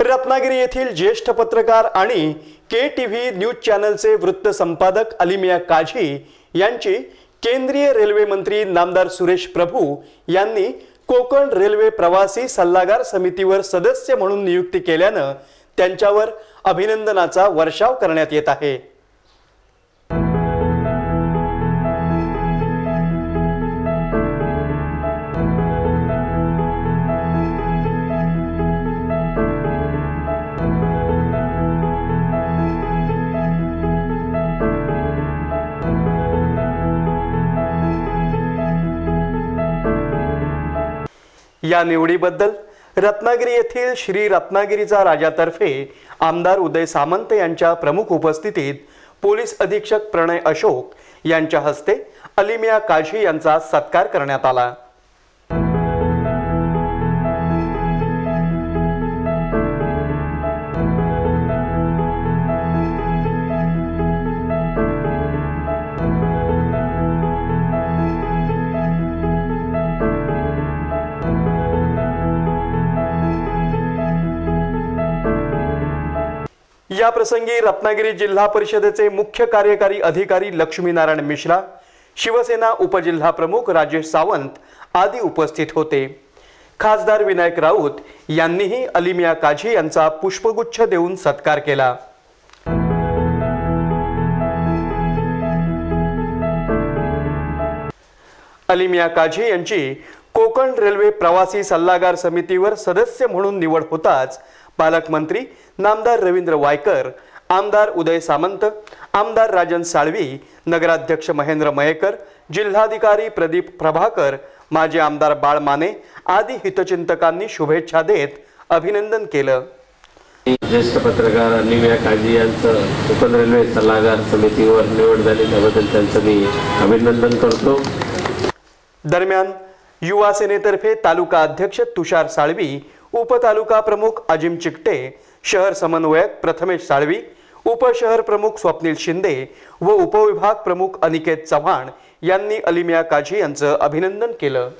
रत्नागिरी येथील ज्येष्ठ पत्रकार आणि KTV न्यूज चॅनलचे वृत्त संपादक अलिमिया काझी यांची केंद्रीय रेल्वे मंत्री नामदार सुरेश प्रभू यांनी कोकण रेल्वे प्रवासी सल्लागार समितीवर सदस्य म्हणून नियुक्ती केल्याने त्यांच्यावर अभिनंदनाचा वर्षाव करण्यात येत आहे। या निवडीबद्दल रत्नागिरी येथील श्री रत्नागिरीचा राजातर्फे आमदार उदय सामंत यांच्या प्रमुख उपस्थितीत पोलीस अधीक्षक प्रणय अशोक यांच्या हस्ते अलिमिया काझी यांचा सत्कार करण्यात आला। या प्रसंगी रत्नागिरी जिल्हा परिषदेचे मुख्य कार्यकारी अधिकारी लक्ष्मीनारायण मिश्रा, शिवसेना उपजिल्हा प्रमुख राजेश सावंत आदी उपस्थित होते। खासदार विनायक राऊत यांनीही अलिमिया काझी यांचा पुष्पगुच्छ देऊन सत्कार केला। अलिमिया काझी यांची कोकण रेल्वे प्रवासी सल्लागार समितीवर सदस्य म्हणून निवड होताच पालकमंत्री नामदार रवींद्र वायकर, आमदार उदय सामंत, आमदार राजन साळवी, नगराध्यक्ष महेंद्र मयेकर, जिल्हाधिकारी प्रदीप प्रभाकर, माजी आमदार बाळ माने आदी हितचिंतकांनी शुभेच्छा देत अभिनंदन केलं। ज्येष्ठ पत्रकार अलिमिया काझी यांचं कोकण रेल्वे सल्लागार समितीवर निवड झाली त्याबद्दल त्यांचं मी अभिनंदन करतो। दरम्यान युवा सेनेतर्फे तालुका अध्यक्ष तुषार साळवी, उपतालुका प्रमुख अजिम चिकटे, शहर समन्वयक प्रथमेश साळवी, उपशहर प्रमुख स्वप्नील शिंदे व उपविभाग प्रमुख अनिकेत चव्हाण यांनी अलिमिया काझी यांचं अभिनंदन केलं।